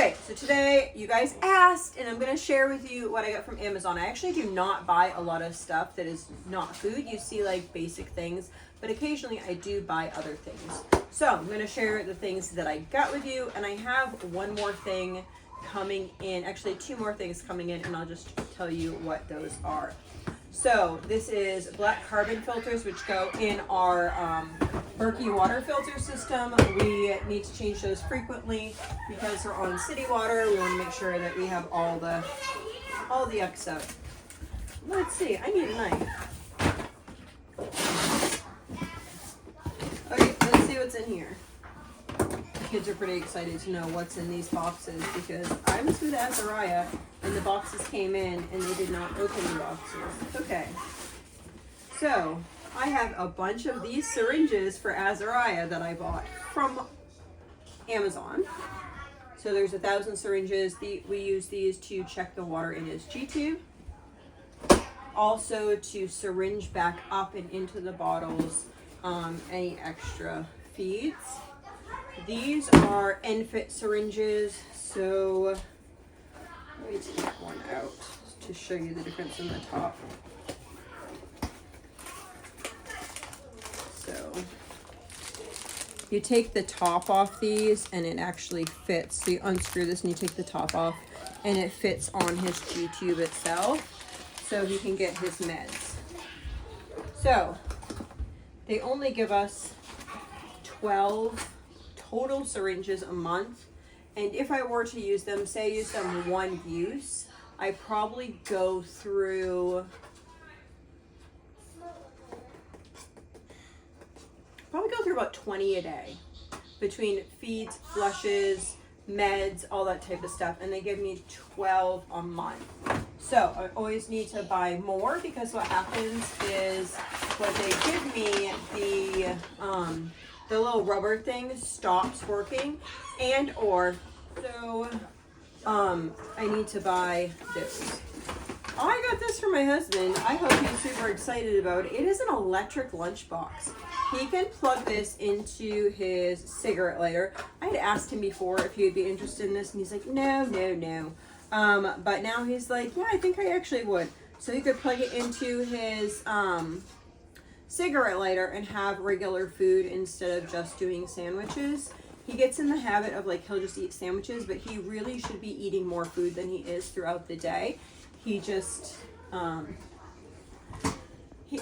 Okay, so today you guys asked, and I'm going to share with you what I got from Amazon. I actually do not buy a lot of stuff that is not food. You see like basic things, but occasionally I do buy other things. So I'm going to share the things that I got with you, and I have one more thing coming in, actually two more things coming in, and I'll just tell you what those are. So this is black carbon filters, which go in our Berkey water filter system. We need to change those frequently because we're on city water. We want to make sure that we have all the yucks out. Let's see, I need a knife. Okay, let's see what's in here. The kids are pretty excited to know what's in these boxes because I was with Azariah and the boxes came in and they did not open the boxes. Okay, so I have a bunch of these syringes for Azariah that I bought from Amazon. So there's 1,000 syringes. We use these to check the water in his G-tube. Also to syringe back up and into the bottles any extra feeds. These are NFIT syringes. So let me take one out to show you the difference in the top. So you take the top off these and it actually fits. So you unscrew this and you take the top off and it fits on his G-tube itself so he can get his meds. So they only give us 12 total syringes a month. And if I were to use them, say I use them one use, I probably go through about 20 a day between feeds, flushes, meds, all that type of stuff, and they give me 12 a month. So I always need to buy more because what happens is what they give me, the little rubber thing stops working, and or so I need to buy this. I got this for my husband. I hope he's super excited about it. It is an electric lunchbox. He can plug this into his cigarette lighter. I had asked him before if he would be interested in this, and he's like, no. But now he's like, yeah, I think I actually would. So he could plug it into his cigarette lighter and have regular food instead of just doing sandwiches. He gets in the habit of like, he'll just eat sandwiches, but he really should be eating more food than he is throughout the day. He just, he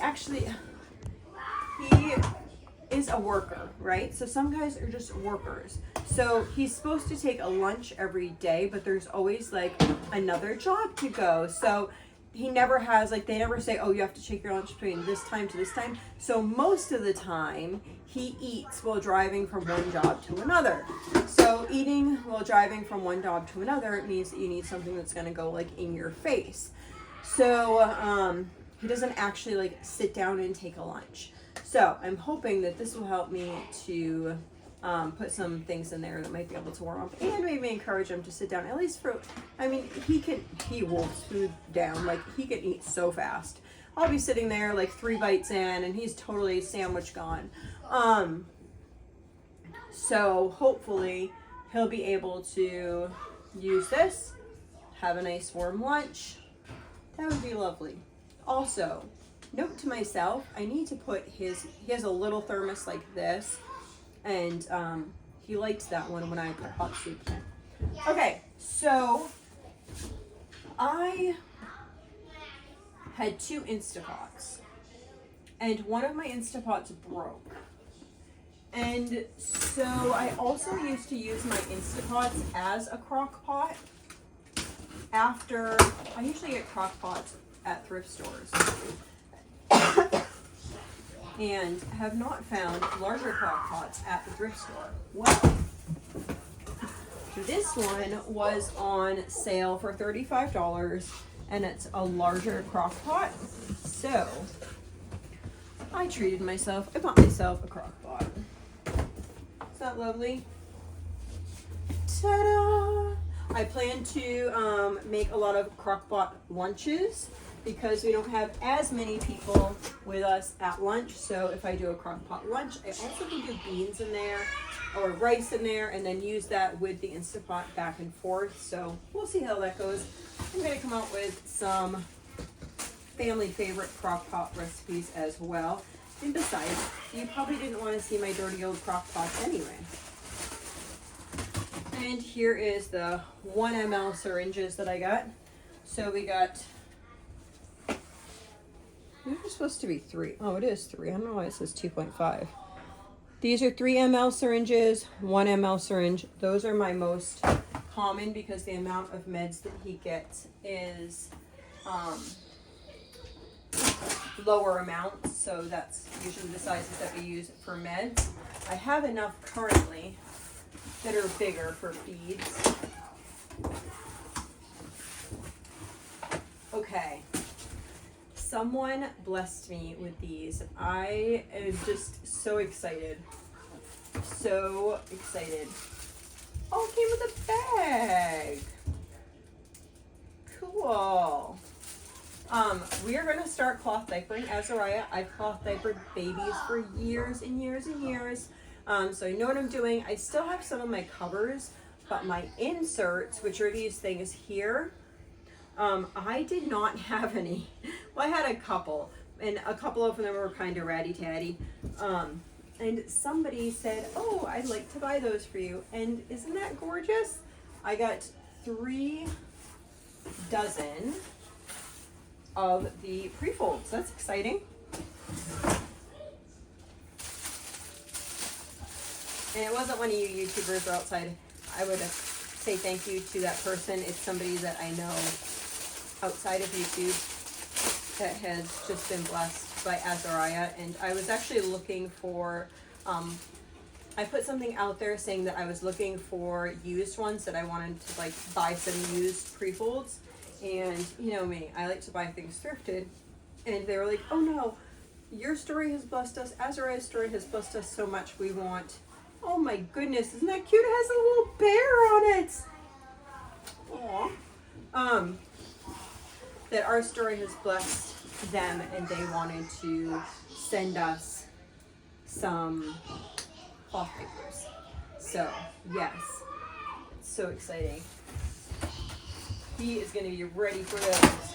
is a worker, right? So some guys are just workers. So he's supposed to take a lunch every day, but there's always like another job to go. So he never has, like, they never say, oh, you have to take your lunch between this time to this time. So most of the time he eats while driving from one job to another. So eating while driving from one job to another means that you need something that's going to go like in your face. So he doesn't actually like sit down and take a lunch. So I'm hoping that this will help me to put some things in there that might be able to warm up and maybe encourage him to sit down at least for, I mean, he wolfs food down. Like, he can eat so fast. I'll be sitting there like 3 bites in and he's totally sandwich gone. So hopefully he'll be able to use this, have a nice warm lunch. That would be lovely. Also, note to myself, I need to put he has a little thermos like this, and he likes that one when I put hot soup in. Okay, so I had 2 Instapots, and one of my Instapots broke. And so I also used to use my Instapots as a crock pot. I usually get crock pots at thrift stores. And have not found larger crock pots at the thrift store. Well, this one was on sale for $35 and it's a larger crock pot. So I treated myself. I bought myself a crock pot. Is that lovely? Ta-da! I plan to make a lot of crock pot lunches because we don't have as many people with us at lunch. So if I do a crock pot lunch, I also can do beans in there or rice in there and then use that with the Instant Pot back and forth. So we'll see how that goes. I'm going to come out with some family favorite crock pot recipes as well. And besides, you probably didn't want to see my dirty old crock pots anyway. And here is the 1 ml syringes that I got. So we got, these are supposed to be 3. Oh, it is 3. I don't know why it says 2.5. These are 3 ml syringes, 1 ml syringe. Those are my most common because the amount of meds that he gets is lower amounts. So that's usually the sizes that we use for meds. I have enough currently that are bigger for feeds. Okay. Someone blessed me with these. I am just so excited. So excited. Oh, it came with a bag. Cool. We are going to start cloth diapering Azariah. I've cloth diapered babies for years and years and years. So I know what I'm doing. I still have some of my covers, but my inserts, which are these things here, I did not have any. Well, I had a couple, and a couple of them were kind of ratty-tatty. And somebody said, oh, I'd like to buy those for you. And isn't that gorgeous? I got 3 dozen of the pre-folds. That's exciting. And it wasn't one of you YouTubers or outside. I would say thank you to that person. It's somebody that I know outside of YouTube that has just been blessed by Azariah. And I was actually looking for, I put something out there saying that I was looking for used ones, that I wanted to like buy some used pre-folds. And you know me, I like to buy things thrifted. And they were like, oh no, your story has blessed us. Azariah's story has blessed us so much. We want, oh my goodness, isn't that cute? It has a little bear on it. Aww. That our story has blessed them and they wanted to send us some cloth papers. So, yes, it's so exciting. He is going to be ready for those.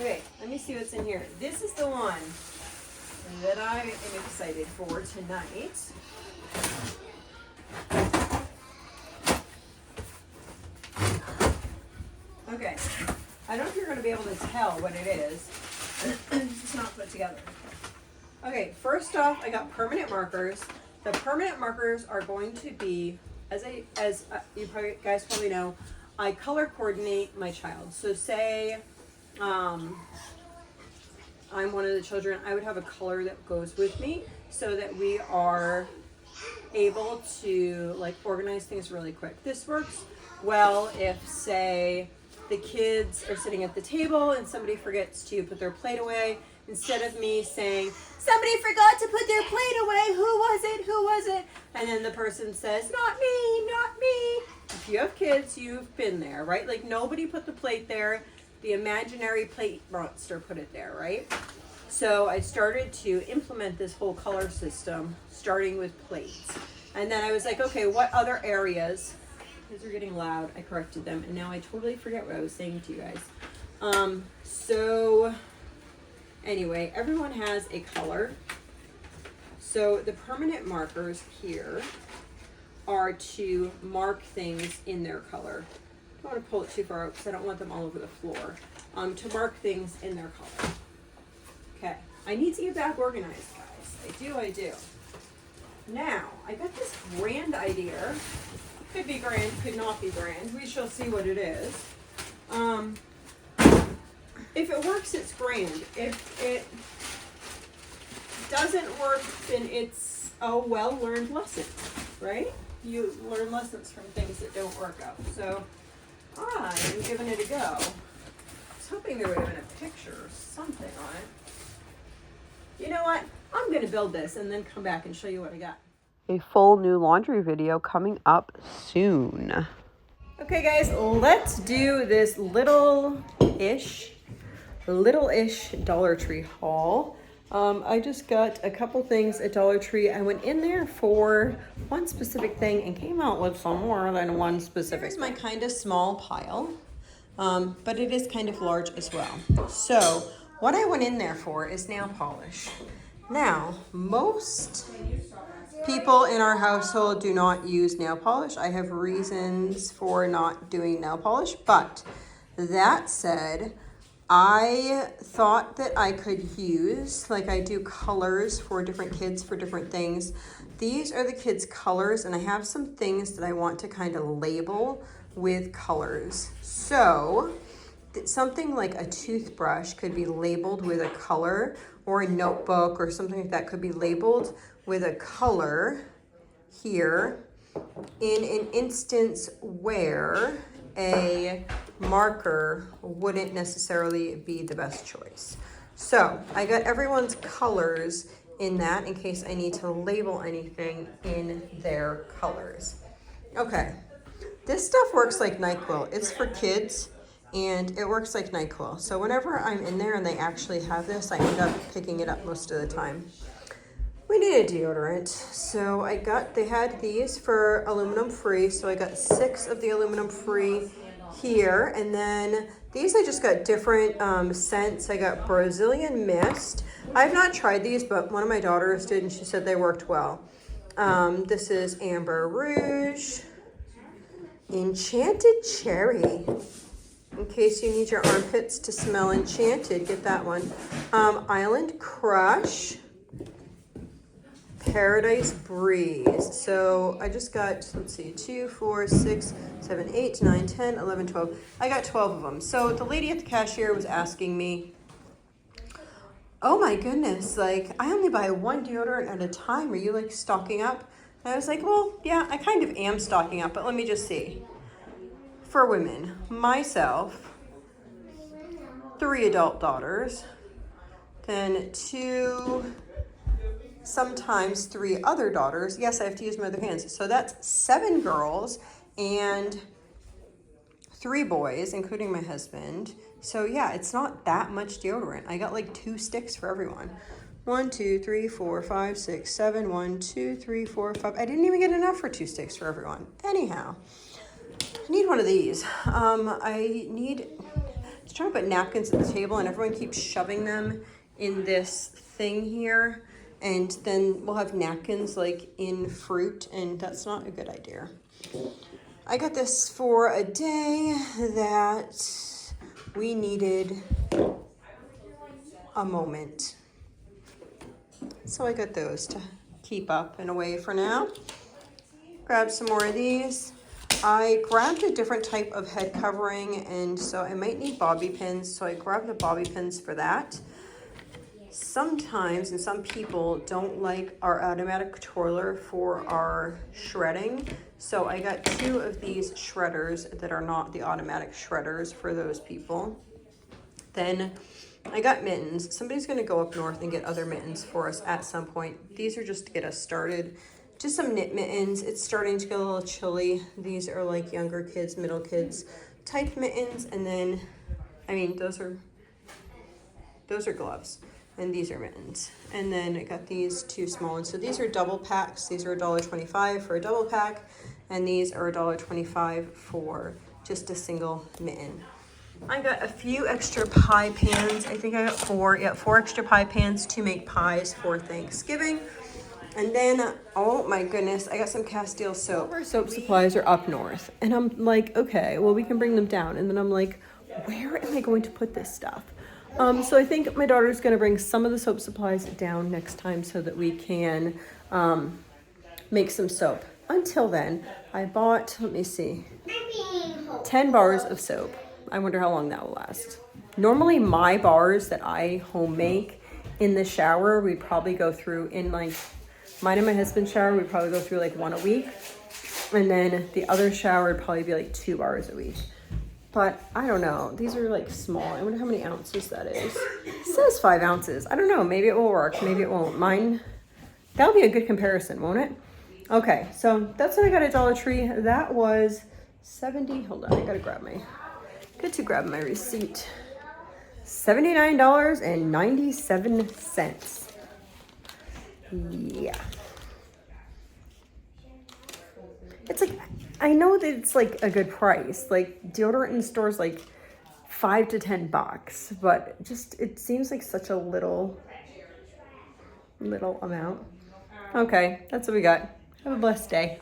Okay, let me see what's in here. This is the one that I am excited for tonight. Okay, I don't know if you're going to be able to tell what it is. It's just not put together. Okay, first off, I got permanent markers. The permanent markers are going to be, as you guys probably know, I color coordinate my child. So say I'm one of the children, I would have a color that goes with me so that we are able to like organize things really quick. This works well if, say, the kids are sitting at the table and somebody forgets to put their plate away. Instead of me saying, somebody forgot to put their plate away, who was it, who was it? And then the person says, not me, not me. If you have kids, you've been there, right? Like nobody put the plate there. The imaginary plate monster put it there, right? So I started to implement this whole color system, starting with plates. And then I was like, okay, what other areas? These are getting loud. I corrected them. And now I totally forget what I was saying to you guys. So anyway, everyone has a color. So the permanent markers here are to mark things in their color. I don't want to pull it too far out because I don't want them all over the floor. To mark things in their color. Okay, I need to get back organized, guys. I do. Now, I got this grand idea. Could be grand, could not be grand. We shall see what it is. If it works, it's grand. If it doesn't work, then it's a well-learned lesson, right? You learn lessons from things that don't work out. So I am giving it a go. I was hoping there would have been a picture or something on it. You know what? I'm going to build this and then come back and show you what I got. A full new laundry video coming up soon. Okay guys, let's do this little-ish Dollar Tree haul. I just got a couple things at Dollar Tree. I went in there for one specific thing and came out with some more than one specific. Here's my kind of small pile, but it is kind of large as well. So what I went in there for is nail polish. Now, most people in our household do not use nail polish. I have reasons for not doing nail polish, but that said, I thought that I could use, like I do colors for different kids for different things. These are the kids' colors, and I have some things that I want to kind of label with colors. So something like a toothbrush could be labeled with a color, or a notebook or something like that could be labeled with a color here in an instance where a marker wouldn't necessarily be the best choice. So I got everyone's colors in that in case I need to label anything in their colors. Okay, this stuff works like NyQuil. It's for kids and it works like NyQuil. So whenever I'm in there and they actually have this, I end up picking it up most of the time. We need a deodorant, so they had these for aluminum free, so I got 6 of the aluminum free here, and then these I just got different scents. I got Brazilian Mist. I've not tried these, but one of my daughters did, and she said they worked well. This is Amber Rouge, Enchanted Cherry. In case you need your armpits to smell enchanted, get that one. Island Crush. Paradise Breeze. So I just got, let's see, 2, 4, 6, 7, 8, 9, 10, 11, 12. I got 12 of them. So the lady at the cashier was asking me, oh my goodness, like I only buy one deodorant at a time. Are you like stocking up? And I was like, well, yeah, I kind of am stocking up, but let me just see. For women, myself, 3 adult daughters, then 2, sometimes 3 other daughters. Yes, I have to use my other hands. So that's 7 girls and 3 boys, including my husband. So yeah, it's not that much deodorant. I got like 2 sticks for everyone. 1, 2, 3, 4, 5, 6, 7. 1, 2, 3, 4, 5. I didn't even get enough for 2 sticks for everyone. Anyhow, I need one of these. I need to try to put napkins at the table, and everyone keeps shoving them in this thing here. And then we'll have napkins like in fruit, and that's not a good idea. I got this for a day that we needed a moment. So I got those to keep up and away for now. Grab some more of these. I grabbed a different type of head covering, and so I might need bobby pins. So I grabbed the bobby pins for that. Sometimes, and some people don't like our automatic twirler for our shredding. So I got 2 of these shredders that are not the automatic shredders for those people. Then I got mittens. Somebody's gonna go up north and get other mittens for us at some point. These are just to get us started. Just some knit mittens. It's starting to get a little chilly. These are like younger kids, middle kids type mittens. And then, I mean, those are gloves. And these are mittens. And then I got these 2 small ones. So these are double packs. These are $1.25 for a double pack. And these are $1.25 for just a single mitten. I got a few extra pie pans. I think I got 4. Yeah, 4 extra pie pans to make pies for Thanksgiving. And then, oh my goodness, I got some Castile soap. Our soap supplies are up north. And I'm like, okay, well, we can bring them down. And then I'm like, where am I going to put this stuff? So I think my daughter's going to bring some of the soap supplies down next time so that we can make some soap. Until then, I bought, let me see, 10 bars of soap. I wonder how long that will last. Normally my bars that I home make in the shower, we probably go through in like, mine and my husband's shower, we probably go through like 1 a week. And then the other shower would probably be like 2 bars a week. But I don't know. These are like small. I wonder how many ounces that is. It says 5 ounces. I don't know. Maybe it will work. Maybe it won't. Mine, that'll be a good comparison, won't it? Okay, so that's what I got at Dollar Tree. That was 70. Hold on, I gotta grab my receipt. $79.97. Yeah. It's like, I know that it's like a good price. Like deodorant in stores like $5 to $10, but just it seems like such a little amount. Okay, that's what we got. Have a blessed day.